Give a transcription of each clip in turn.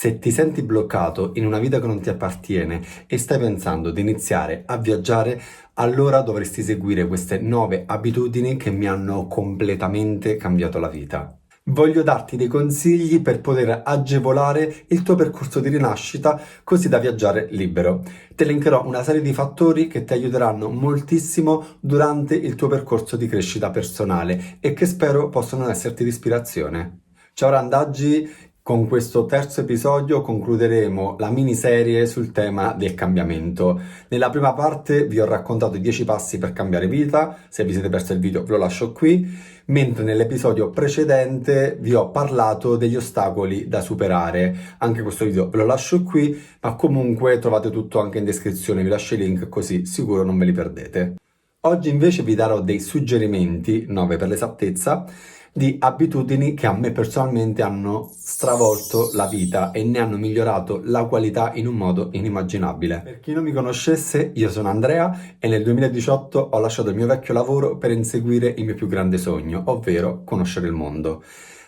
Se ti senti bloccato in una vita che non ti appartiene e stai pensando di iniziare a viaggiare, allora dovresti seguire queste 9 abitudini che mi hanno completamente cambiato la vita. Voglio darti dei consigli per poter agevolare il tuo percorso di rinascita così da viaggiare libero. Ti elencherò una serie di fattori che ti aiuteranno moltissimo durante il tuo percorso di crescita personale e che spero possano esserti di ispirazione. Ciao randaggi! Con questo terzo episodio concluderemo la miniserie sul tema del cambiamento. Nella prima parte vi ho raccontato i 10 passi per cambiare vita, se vi siete persi il video ve lo lascio qui, mentre nell'episodio precedente vi ho parlato degli ostacoli da superare. Anche questo video ve lo lascio qui, ma comunque trovate tutto anche in descrizione, vi lascio i link così sicuro non ve li perdete. Oggi invece vi darò dei suggerimenti, 9 per l'esattezza, di abitudini che a me personalmente hanno stravolto la vita e ne hanno migliorato la qualità in un modo inimmaginabile. Per chi non mi conoscesse, io sono Andrea e nel 2018 ho lasciato il mio vecchio lavoro per inseguire il mio più grande sogno, ovvero conoscere il mondo.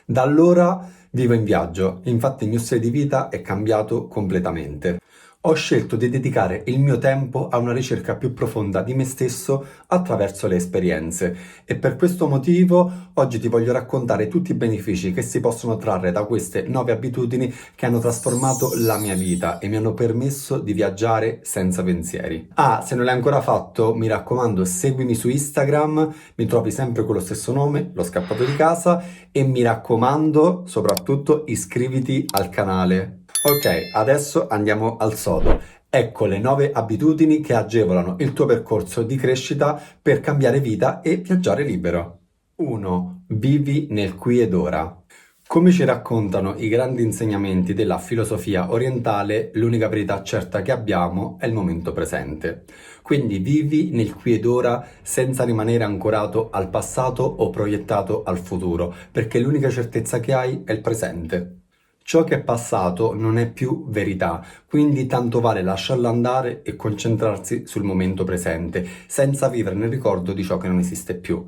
Da allora vivo in viaggio, infatti il mio stile di vita è cambiato completamente. Ho scelto di dedicare il mio tempo a una ricerca più profonda di me stesso attraverso le esperienze e per questo motivo oggi ti voglio raccontare tutti i benefici che si possono trarre da queste 9 abitudini che hanno trasformato la mia vita e mi hanno permesso di viaggiare senza pensieri. Se non l'hai ancora fatto, mi raccomando, seguimi su Instagram, mi trovi sempre con lo stesso nome, Lo Scappato di Casa, e mi raccomando, soprattutto, iscriviti al canale. Ok, adesso andiamo al sodo. Ecco le 9 abitudini che agevolano il tuo percorso di crescita per cambiare vita e viaggiare libero. 1. Vivi nel qui ed ora. Come ci raccontano i grandi insegnamenti della filosofia orientale, l'unica verità certa che abbiamo è il momento presente. Quindi vivi nel qui ed ora senza rimanere ancorato al passato o proiettato al futuro, perché l'unica certezza che hai è il presente. Ciò che è passato non è più verità, quindi tanto vale lasciarlo andare e concentrarsi sul momento presente, senza vivere nel ricordo di ciò che non esiste più.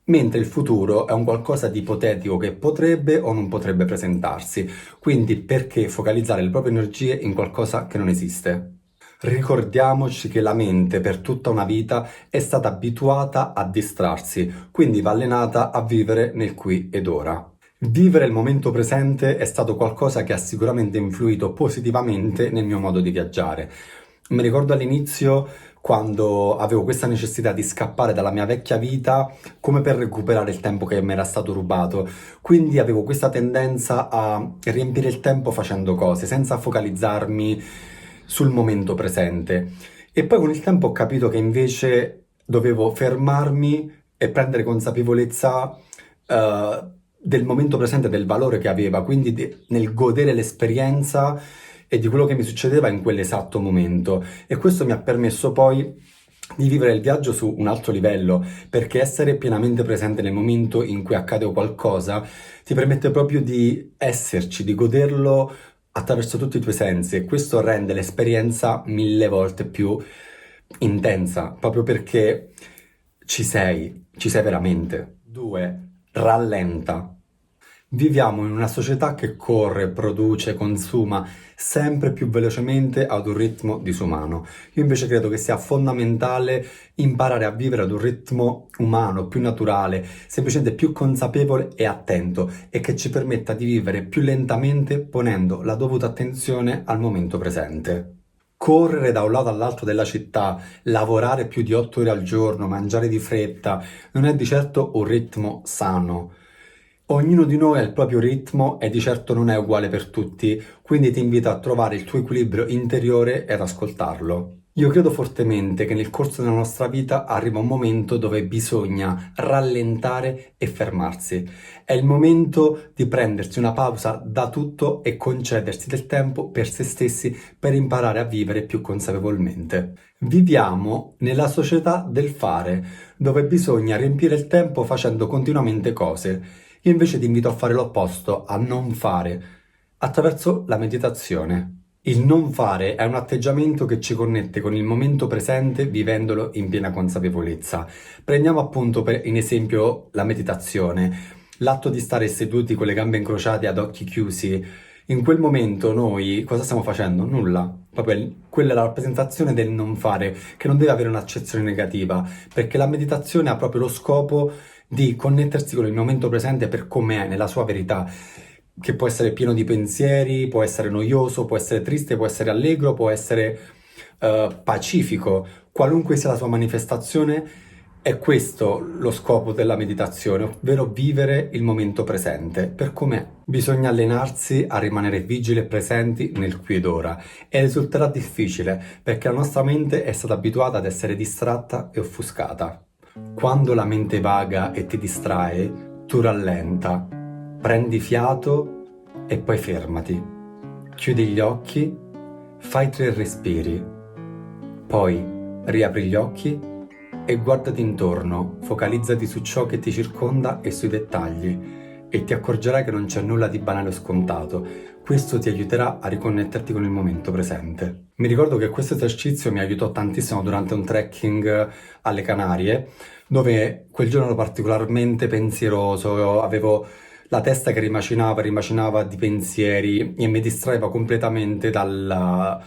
Mentre il futuro è un qualcosa di ipotetico che potrebbe o non potrebbe presentarsi, quindi perché focalizzare le proprie energie in qualcosa che non esiste? Ricordiamoci che la mente per tutta una vita è stata abituata a distrarsi, quindi va allenata a vivere nel qui ed ora. Vivere il momento presente è stato qualcosa che ha sicuramente influito positivamente nel mio modo di viaggiare. Mi ricordo all'inizio quando avevo questa necessità di scappare dalla mia vecchia vita come per recuperare il tempo che mi era stato rubato. Quindi avevo questa tendenza a riempire il tempo facendo cose senza focalizzarmi sul momento presente. E poi con il tempo ho capito che invece dovevo fermarmi e prendere consapevolezza del momento presente, del valore che aveva, quindi nel godere l'esperienza e di quello che mi succedeva in quell'esatto momento. E questo mi ha permesso poi di vivere il viaggio su un altro livello, perché essere pienamente presente nel momento in cui accade qualcosa ti permette proprio di esserci, di goderlo attraverso tutti i tuoi sensi, e questo rende l'esperienza 1000 volte più intensa, proprio perché ci sei veramente. 2. Rallenta. Viviamo in una società che corre, produce, consuma sempre più velocemente ad un ritmo disumano. Io invece credo che sia fondamentale imparare a vivere ad un ritmo umano, più naturale, semplicemente più consapevole e attento, e che ci permetta di vivere più lentamente ponendo la dovuta attenzione al momento presente. Correre da un lato all'altro della città, lavorare più di 8 ore al giorno, mangiare di fretta, non è di certo un ritmo sano. Ognuno di noi ha il proprio ritmo e di certo non è uguale per tutti, quindi ti invito a trovare il tuo equilibrio interiore ed ascoltarlo. Io credo fortemente che nel corso della nostra vita arriva un momento dove bisogna rallentare e fermarsi. È il momento di prendersi una pausa da tutto e concedersi del tempo per se stessi per imparare a vivere più consapevolmente. Viviamo nella società del fare, dove bisogna riempire il tempo facendo continuamente cose. Io invece ti invito a fare l'opposto, a non fare, attraverso la meditazione. Il non fare è un atteggiamento che ci connette con il momento presente vivendolo in piena consapevolezza. Prendiamo appunto in esempio la meditazione, l'atto di stare seduti con le gambe incrociate ad occhi chiusi, In quel momento noi cosa stiamo facendo? Nulla. Proprio quella è la rappresentazione del non fare, che non deve avere un'accezione negativa, perché la meditazione ha proprio lo scopo di connettersi con il momento presente per come è, nella sua verità, che può essere pieno di pensieri, può essere noioso, può essere triste, può essere allegro, può essere pacifico, qualunque sia la sua manifestazione. È questo lo scopo della meditazione, ovvero vivere il momento presente per com'è. Bisogna allenarsi a rimanere vigili e presenti nel qui ed ora e risulterà difficile perché la nostra mente è stata abituata ad essere distratta e offuscata. Quando la mente vaga e ti distrae, tu rallenta, prendi fiato e poi fermati. Chiudi gli occhi, fai 3 respiri, poi riapri gli occhi e guardati intorno, focalizzati su ciò che ti circonda e sui dettagli e ti accorgerai che non c'è nulla di banale o scontato. Questo ti aiuterà a riconnetterti con il momento presente. Mi ricordo che questo esercizio mi aiutò tantissimo durante un trekking alle Canarie, dove quel giorno ero particolarmente pensieroso, avevo la testa che rimacinava di pensieri e mi distraeva completamente da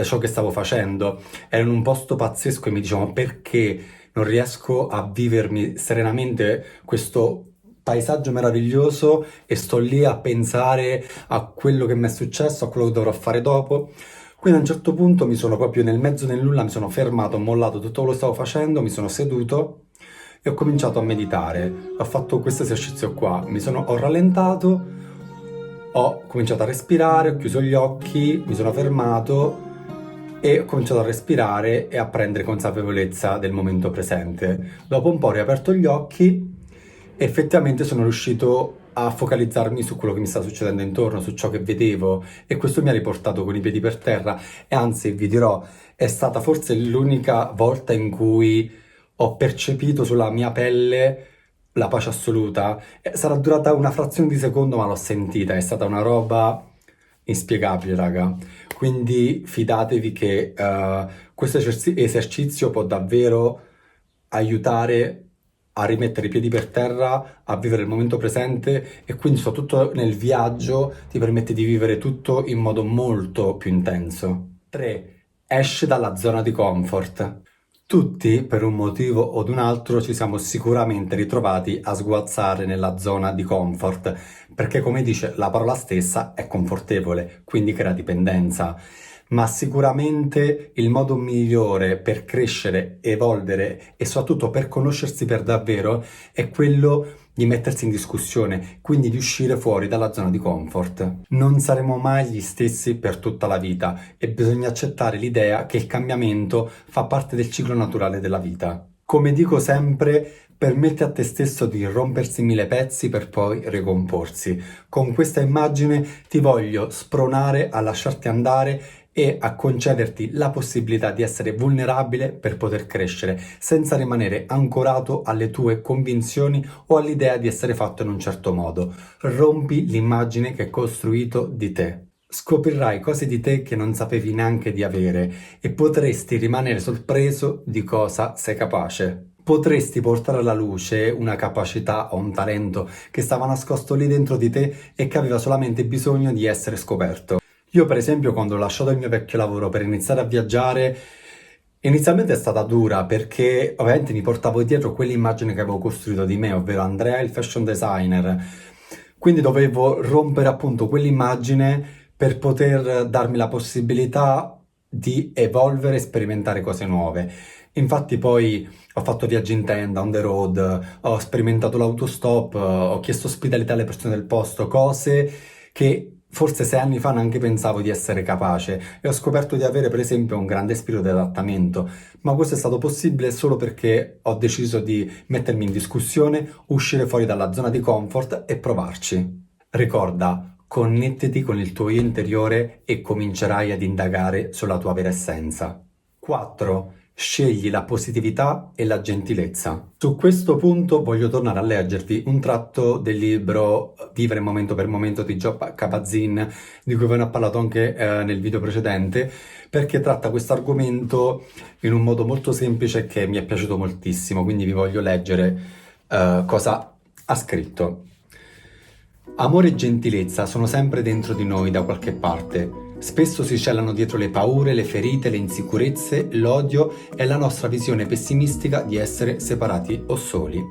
ciò che stavo facendo. Ero in un posto pazzesco e mi dicevo: ma perché non riesco a vivermi serenamente questo paesaggio meraviglioso e sto lì a pensare a quello che mi è successo, a quello che dovrò fare dopo? Quindi a un certo punto mi sono proprio nel mezzo del nulla, mi sono fermato, ho mollato tutto quello che stavo facendo, mi sono seduto e ho cominciato a meditare. Ho fatto questo esercizio qua, ho rallentato, ho cominciato a respirare, ho chiuso gli occhi, mi sono fermato e ho cominciato a respirare e a prendere consapevolezza del momento presente. Dopo un po' ho riaperto gli occhi e effettivamente sono riuscito a focalizzarmi su quello che mi sta succedendo intorno, su ciò che vedevo, e questo mi ha riportato con i piedi per terra. E anzi, vi dirò, è stata forse l'unica volta in cui ho percepito sulla mia pelle la pace assoluta. Sarà durata una frazione di secondo, ma l'ho sentita, è stata una roba inspiegabile, raga. Quindi fidatevi che questo esercizio può davvero aiutare a rimettere i piedi per terra, a vivere il momento presente, e quindi soprattutto nel viaggio ti permette di vivere tutto in modo molto più intenso. 3. Esci dalla zona di comfort. Tutti, per un motivo o ad un altro, ci siamo sicuramente ritrovati a sguazzare nella zona di comfort, perché come dice la parola stessa è confortevole, quindi crea dipendenza. Ma sicuramente il modo migliore per crescere, evolvere e soprattutto per conoscersi per davvero è quello di mettersi in discussione, quindi di uscire fuori dalla zona di comfort. Non saremo mai gli stessi per tutta la vita e bisogna accettare l'idea che il cambiamento fa parte del ciclo naturale della vita. Come dico sempre, permette a te stesso di rompersi in 1000 pezzi per poi ricomporsi. Con questa immagine ti voglio spronare a lasciarti andare e a concederti la possibilità di essere vulnerabile per poter crescere, senza rimanere ancorato alle tue convinzioni o all'idea di essere fatto in un certo modo. Rompi l'immagine che hai costruito di te. Scoprirai cose di te che non sapevi neanche di avere e potresti rimanere sorpreso di cosa sei capace. Potresti portare alla luce una capacità o un talento che stava nascosto lì dentro di te e che aveva solamente bisogno di essere scoperto. Io per esempio quando ho lasciato il mio vecchio lavoro per iniziare a viaggiare, inizialmente è stata dura perché ovviamente mi portavo dietro quell'immagine che avevo costruito di me, ovvero Andrea il fashion designer. Quindi dovevo rompere appunto quell'immagine per poter darmi la possibilità di evolvere e sperimentare cose nuove. Infatti poi ho fatto viaggi in tenda, on the road, ho sperimentato l'autostop, ho chiesto ospitalità alle persone del posto, cose che forse 6 anni fa neanche pensavo di essere capace, e ho scoperto di avere per esempio un grande spirito di adattamento, ma questo è stato possibile solo perché ho deciso di mettermi in discussione, uscire fuori dalla zona di comfort e provarci. Ricorda, connettiti con il tuo io interiore e comincerai ad indagare sulla tua vera essenza. 4. Scegli la positività e la gentilezza. Su questo punto voglio tornare a leggervi un tratto del libro Vivere momento per momento di Joe Kabat-Zinn, di cui ve ne ho parlato anche nel video precedente, perché tratta questo argomento in un modo molto semplice che mi è piaciuto moltissimo, quindi vi voglio leggere cosa ha scritto. Amore e gentilezza sono sempre dentro di noi da qualche parte. Spesso si celano dietro le paure, le ferite, le insicurezze, l'odio e la nostra visione pessimistica di essere separati o soli.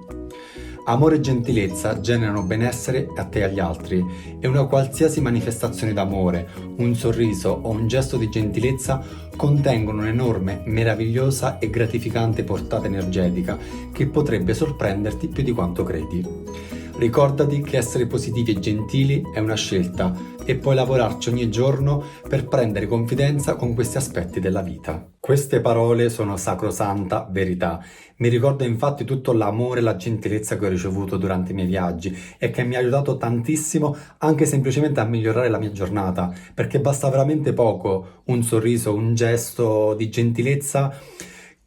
Amore e gentilezza generano benessere a te e agli altri e una qualsiasi manifestazione d'amore, un sorriso o un gesto di gentilezza contengono un'enorme, meravigliosa e gratificante portata energetica che potrebbe sorprenderti più di quanto credi. Ricordati che essere positivi e gentili è una scelta e puoi lavorarci ogni giorno per prendere confidenza con questi aspetti della vita. Queste parole sono sacrosanta verità. Mi ricordo infatti tutto l'amore e la gentilezza che ho ricevuto durante i miei viaggi e che mi ha aiutato tantissimo anche semplicemente a migliorare la mia giornata, perché basta veramente poco, un sorriso, un gesto di gentilezza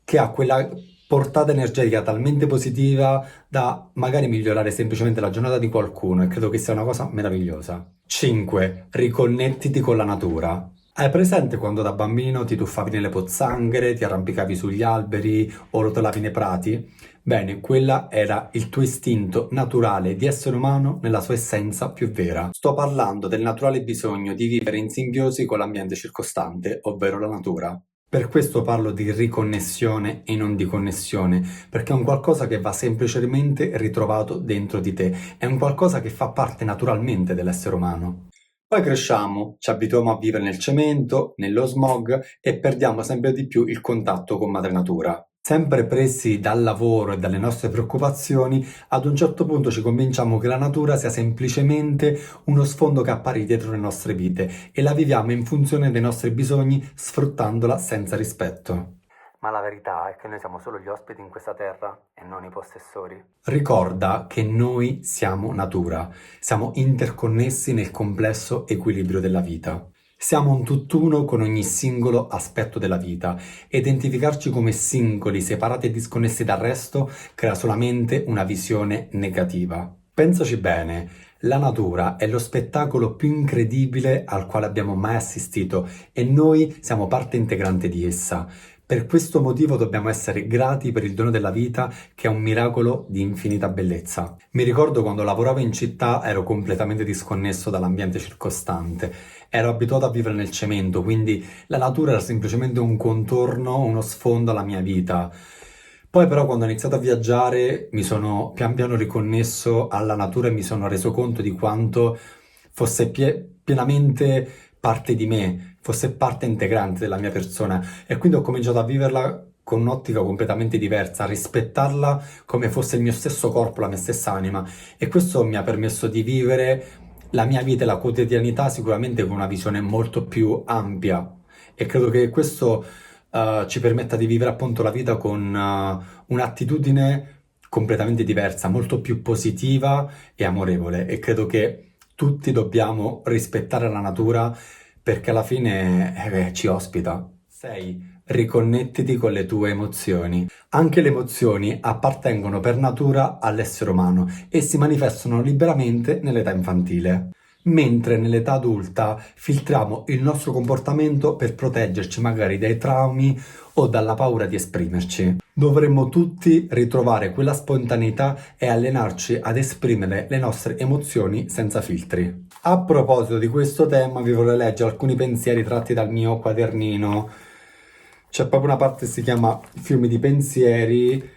che ha quella portata energetica talmente positiva da magari migliorare semplicemente la giornata di qualcuno e credo che sia una cosa meravigliosa. 5. Riconnettiti con la natura. Hai presente quando da bambino ti tuffavi nelle pozzanghere, ti arrampicavi sugli alberi o rotolavi nei prati? Bene, quella era il tuo istinto naturale di essere umano nella sua essenza più vera. Sto parlando del naturale bisogno di vivere in simbiosi con l'ambiente circostante, ovvero la natura. Per questo parlo di riconnessione e non di connessione, perché è un qualcosa che va semplicemente ritrovato dentro di te, è un qualcosa che fa parte naturalmente dell'essere umano. Poi cresciamo, ci abituiamo a vivere nel cemento, nello smog e perdiamo sempre di più il contatto con madre natura. Sempre presi dal lavoro e dalle nostre preoccupazioni, ad un certo punto ci convinciamo che la natura sia semplicemente uno sfondo che appare dietro le nostre vite e la viviamo in funzione dei nostri bisogni, sfruttandola senza rispetto. Ma la verità è che noi siamo solo gli ospiti in questa terra e non i possessori. Ricorda che noi siamo natura, siamo interconnessi nel complesso equilibrio della vita. Siamo un tutt'uno con ogni singolo aspetto della vita e identificarci come singoli, separati e disconnessi dal resto crea solamente una visione negativa. Pensaci bene, la natura è lo spettacolo più incredibile al quale abbiamo mai assistito e noi siamo parte integrante di essa. Per questo motivo dobbiamo essere grati per il dono della vita, che è un miracolo di infinita bellezza. Mi ricordo quando lavoravo in città ero completamente disconnesso dall'ambiente circostante. Ero abituato a vivere nel cemento, quindi la natura era semplicemente un contorno, uno sfondo alla mia vita. Poi però quando ho iniziato a viaggiare mi sono pian piano riconnesso alla natura e mi sono reso conto di quanto fosse pienamente parte di me, fosse parte integrante della mia persona e quindi ho cominciato a viverla con un'ottica completamente diversa, a rispettarla come fosse il mio stesso corpo, la mia stessa anima e questo mi ha permesso di vivere la mia vita e la quotidianità sicuramente con una visione molto più ampia e credo che questo ci permetta di vivere appunto la vita con un'attitudine completamente diversa, molto più positiva e amorevole e credo che tutti dobbiamo rispettare la natura perché alla fine ci ospita. 6. Riconnettiti con le tue emozioni. Anche le emozioni appartengono per natura all'essere umano e si manifestano liberamente nell'età infantile, mentre nell'età adulta filtriamo il nostro comportamento per proteggerci magari dai traumi o dalla paura di esprimerci. Dovremmo tutti ritrovare quella spontaneità e allenarci ad esprimere le nostre emozioni senza filtri. A proposito di questo tema, vi vorrei leggere alcuni pensieri tratti dal mio quadernino. C'è proprio una parte che si chiama Fiumi di pensieri,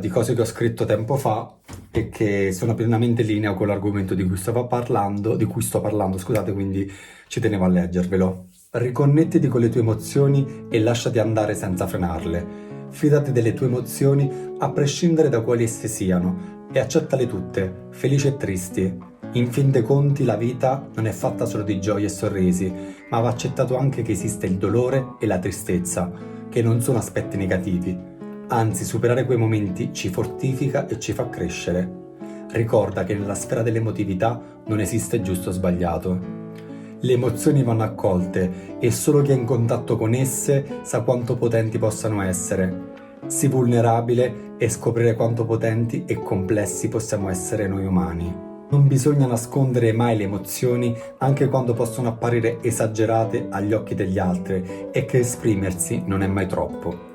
di cose che ho scritto tempo fa e che sono pienamente in linea con l'argomento di cui sto parlando, scusate, quindi ci tenevo a leggervelo. Riconnettiti con le tue emozioni e lasciati andare senza frenarle. Fidati delle tue emozioni a prescindere da quali esse siano e accettale tutte, felici e tristi. In fin dei conti la vita non è fatta solo di gioie e sorrisi, ma va accettato anche che esiste il dolore e la tristezza, che non sono aspetti negativi. Anzi, superare quei momenti ci fortifica e ci fa crescere. Ricorda che nella sfera dell'emotività non esiste giusto o sbagliato. Le emozioni vanno accolte e solo chi è in contatto con esse sa quanto potenti possano essere. Sii vulnerabile e scoprire quanto potenti e complessi possiamo essere noi umani. Non bisogna nascondere mai le emozioni anche quando possono apparire esagerate agli occhi degli altri e che esprimersi non è mai troppo.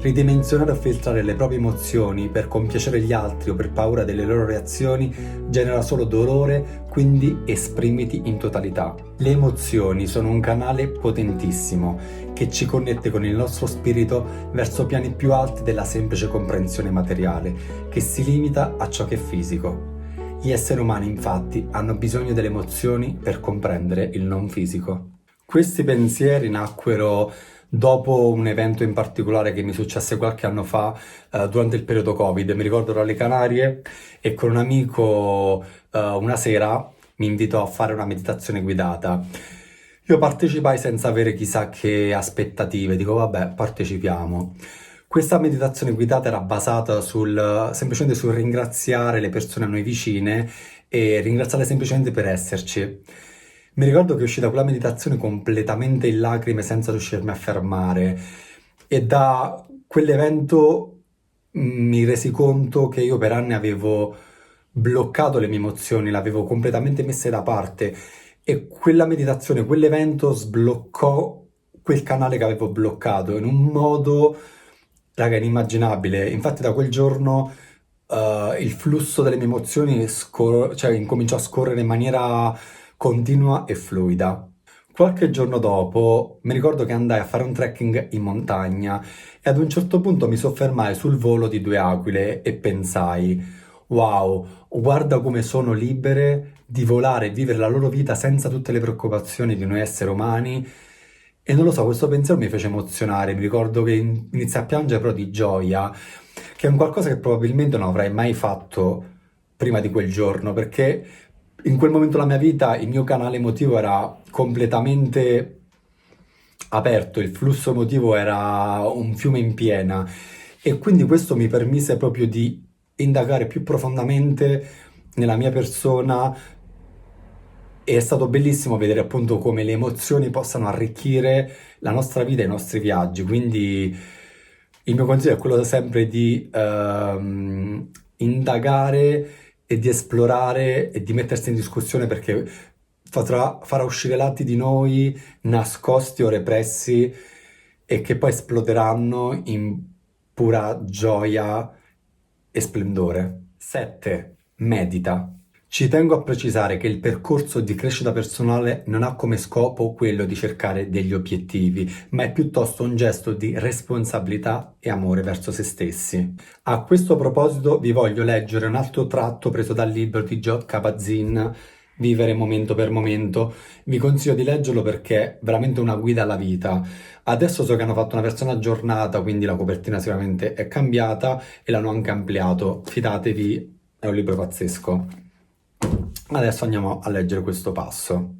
Ridimensionare o filtrare le proprie emozioni per compiacere gli altri o per paura delle loro reazioni genera solo dolore, quindi esprimiti in totalità. Le emozioni sono un canale potentissimo che ci connette con il nostro spirito verso piani più alti della semplice comprensione materiale, che si limita a ciò che è fisico. Gli esseri umani, infatti, hanno bisogno delle emozioni per comprendere il non fisico. Questi pensieri nacquero dopo un evento in particolare che mi successe qualche anno fa, durante il periodo Covid. Mi ricordo ero alle Canarie e con un amico, una sera mi invitò a fare una meditazione guidata. Io partecipai senza avere chissà che aspettative, dico vabbè, partecipiamo. Questa meditazione guidata era basata semplicemente sul ringraziare le persone a noi vicine e ringraziarle semplicemente per esserci. Mi ricordo che uscì da quella meditazione completamente in lacrime senza riuscirmi a fermare e da quell'evento mi resi conto che io per anni avevo bloccato le mie emozioni, le avevo completamente messe da parte e quella meditazione, quell'evento sbloccò quel canale che avevo bloccato in un modo, raga, inimmaginabile. Infatti da quel giorno il flusso delle mie emozioni incominciò a scorrere in maniera continua e fluida. Qualche giorno dopo mi ricordo che andai a fare un trekking in montagna e ad un certo punto mi soffermai sul volo di due aquile e pensai: wow, guarda come sono libere di volare e vivere la loro vita senza tutte le preoccupazioni di noi esseri umani. E non lo so, questo pensiero mi fece emozionare. Mi ricordo che iniziai a piangere però di gioia, che è un qualcosa che probabilmente non avrei mai fatto prima di quel giorno, perché in quel momento della mia vita il mio canale emotivo era completamente aperto, il flusso emotivo era un fiume in piena e quindi questo mi permise proprio di indagare più profondamente nella mia persona e è stato bellissimo vedere appunto come le emozioni possano arricchire la nostra vita e i nostri viaggi. Quindi il mio consiglio è quello sempre di indagare e di esplorare e di mettersi in discussione, perché farà uscire lati di noi nascosti o repressi e che poi esploderanno in pura gioia e splendore. 7. Medita. Ci tengo a precisare che il percorso di crescita personale non ha come scopo quello di cercare degli obiettivi, ma è piuttosto un gesto di responsabilità e amore verso se stessi. A questo proposito vi voglio leggere un altro tratto preso dal libro di Jon Kabat-Zinn, Vivere momento per momento. Vi consiglio di leggerlo perché è veramente una guida alla vita. Adesso so che hanno fatto una versione aggiornata, quindi la copertina sicuramente è cambiata e l'hanno anche ampliato. Fidatevi, è un libro pazzesco. Adesso andiamo a leggere questo passo.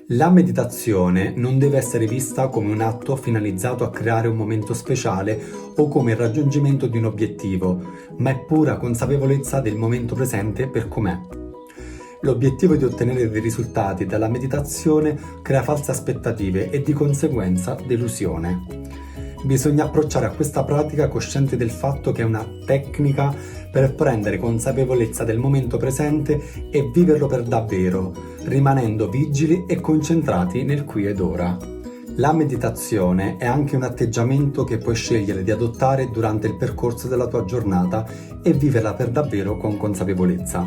La meditazione non deve essere vista come un atto finalizzato a creare un momento speciale o come il raggiungimento di un obiettivo, ma è pura consapevolezza del momento presente per com'è. L'obiettivo di ottenere dei risultati dalla meditazione crea false aspettative e di conseguenza delusione. Bisogna approcciare a questa pratica coscienti del fatto che è una tecnica per prendere consapevolezza del momento presente e viverlo per davvero, rimanendo vigili e concentrati nel qui ed ora. La meditazione è anche un atteggiamento che puoi scegliere di adottare durante il percorso della tua giornata e viverla per davvero con consapevolezza.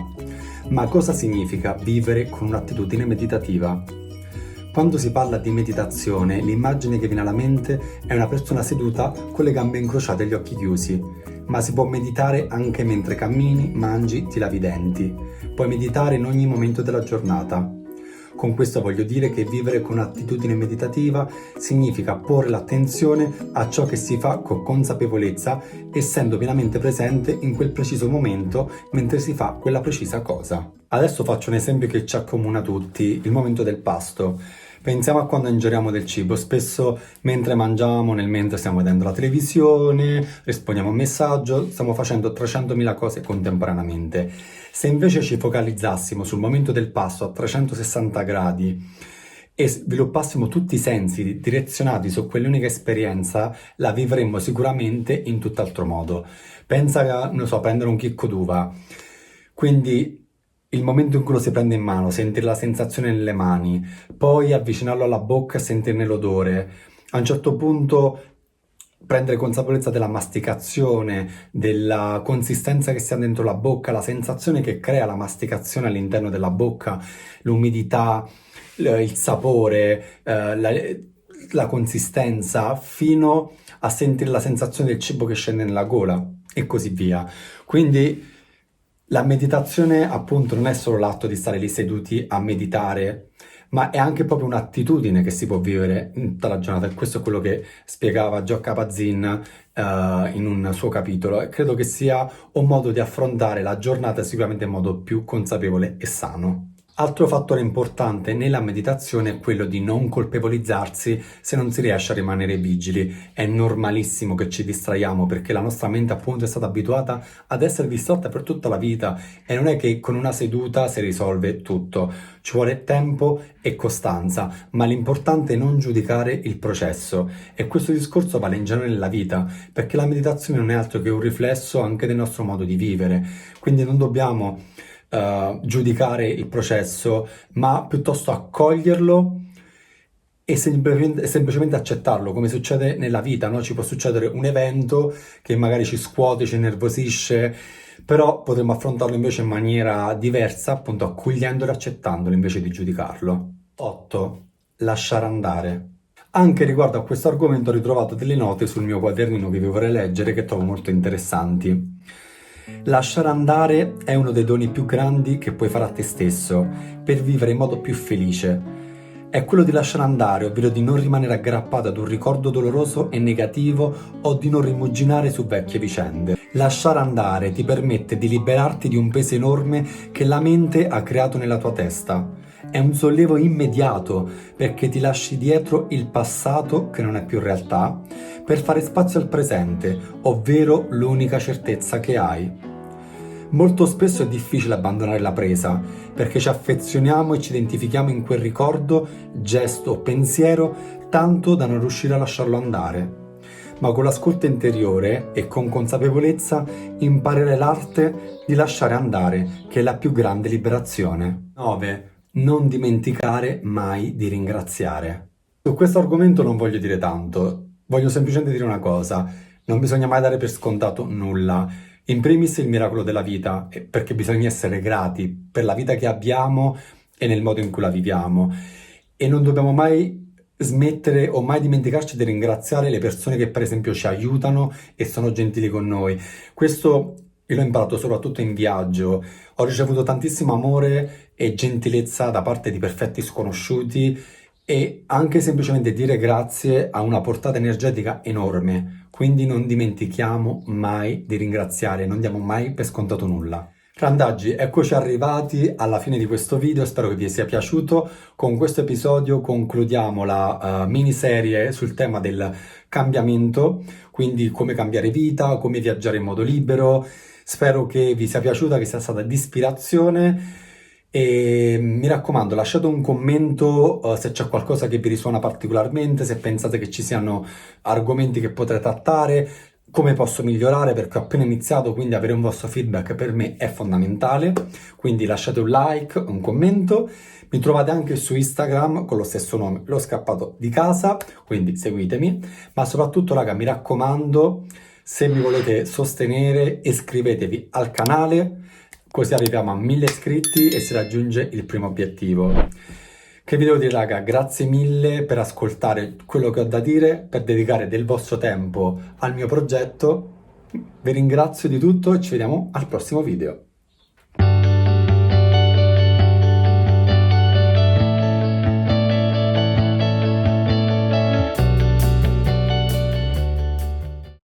Ma cosa significa vivere con un'attitudine meditativa? Quando si parla di meditazione, l'immagine che viene alla mente è una persona seduta con le gambe incrociate e gli occhi chiusi, ma si può meditare anche mentre cammini, mangi, ti lavi i denti. Puoi meditare in ogni momento della giornata. Con questo voglio dire che vivere con un'attitudine meditativa significa porre l'attenzione a ciò che si fa con consapevolezza, essendo pienamente presente in quel preciso momento mentre si fa quella precisa cosa. Adesso faccio un esempio che ci accomuna tutti, il momento del pasto. Pensiamo a quando ingeriamo del cibo, spesso mentre mangiamo, nel mentre stiamo vedendo la televisione, rispondiamo a un messaggio, stiamo facendo 300.000 cose contemporaneamente. Se invece ci focalizzassimo sul momento del pasto a 360 gradi e sviluppassimo tutti i sensi direzionati su quell'unica esperienza, la vivremmo sicuramente in tutt'altro modo. Pensa a, non so, prendere un chicco d'uva. Quindi il momento in cui lo si prende in mano, sentire la sensazione nelle mani, poi avvicinarlo alla bocca e sentirne l'odore. A un certo punto prendere consapevolezza della masticazione, della consistenza che si ha dentro la bocca, la sensazione che crea la masticazione all'interno della bocca, l'umidità, il sapore, la consistenza, fino a sentire la sensazione del cibo che scende nella gola e così via. Quindi la meditazione appunto non è solo l'atto di stare lì seduti a meditare, ma è anche proprio un'attitudine che si può vivere in tutta la giornata. E questo è quello che spiegava Joe Kabat-Zinn in un suo capitolo, e credo che sia un modo di affrontare la giornata sicuramente in modo più consapevole e sano. Altro fattore importante nella meditazione è quello di non colpevolizzarsi se non si riesce a rimanere vigili. È normalissimo che ci distraiamo perché la nostra mente appunto è stata abituata ad essere distratta per tutta la vita, e non è che con una seduta si risolve tutto. Ci vuole tempo e costanza, ma l'importante è non giudicare il processo, e questo discorso vale in genere nella vita, perché la meditazione non è altro che un riflesso anche del nostro modo di vivere, quindi non dobbiamo giudicare il processo, ma piuttosto accoglierlo e semplicemente accettarlo, come succede nella vita, no? Ci può succedere un evento che magari ci scuote, ci innervosisce, però potremmo affrontarlo invece in maniera diversa, appunto accogliendolo e accettandolo invece di giudicarlo. 8. Lasciare andare. Anche riguardo a questo argomento ho ritrovato delle note sul mio quadernino che vi vorrei leggere, che trovo molto interessanti. Lasciare andare è uno dei doni più grandi che puoi fare a te stesso per vivere in modo più felice. È quello di lasciare andare, ovvero di non rimanere aggrappato ad un ricordo doloroso e negativo o di non rimuginare su vecchie vicende. Lasciare andare ti permette di liberarti di un peso enorme che la mente ha creato nella tua testa. È un sollievo immediato perché ti lasci dietro il passato che non è più realtà per fare spazio al presente, ovvero l'unica certezza che hai. Molto spesso è difficile abbandonare la presa perché ci affezioniamo e ci identifichiamo in quel ricordo, gesto o pensiero tanto da non riuscire a lasciarlo andare. Ma con l'ascolto interiore e con consapevolezza imparerai l'arte di lasciare andare, che è la più grande liberazione. 9. Non dimenticare mai di ringraziare. Su questo argomento non voglio dire tanto, voglio semplicemente dire una cosa: non bisogna mai dare per scontato nulla. In primis il miracolo della vita, perché bisogna essere grati per la vita che abbiamo e nel modo in cui la viviamo. E non dobbiamo mai smettere o mai dimenticarci di ringraziare le persone che per esempio ci aiutano e sono gentili con noi. Questo io l'ho imparato soprattutto in viaggio. Ho ricevuto tantissimo amore e gentilezza da parte di perfetti sconosciuti, e anche semplicemente dire grazie ha una portata energetica enorme, quindi non dimentichiamo mai di ringraziare, non diamo mai per scontato nulla. Randaggi, eccoci arrivati alla fine di questo video, spero che vi sia piaciuto. Con questo episodio concludiamo la miniserie sul tema del cambiamento, quindi come cambiare vita, come viaggiare in modo libero. Spero che vi sia piaciuta, che sia stata di ispirazione. E mi raccomando, lasciate un commento se c'è qualcosa che vi risuona particolarmente, se pensate che ci siano argomenti che potrei trattare, come posso migliorare, perché ho appena iniziato, quindi avere un vostro feedback per me è fondamentale. Quindi lasciate un like, un commento. Mi trovate anche su Instagram con lo stesso nome, Lo Scappato di Casa, quindi seguitemi. Ma soprattutto, raga, mi raccomando, se mi volete sostenere, iscrivetevi al canale, così arriviamo a 1000 iscritti e si raggiunge il primo obiettivo. Che vi devo dire, raga, grazie mille per ascoltare quello che ho da dire, per dedicare del vostro tempo al mio progetto. Vi ringrazio di tutto e ci vediamo al prossimo video.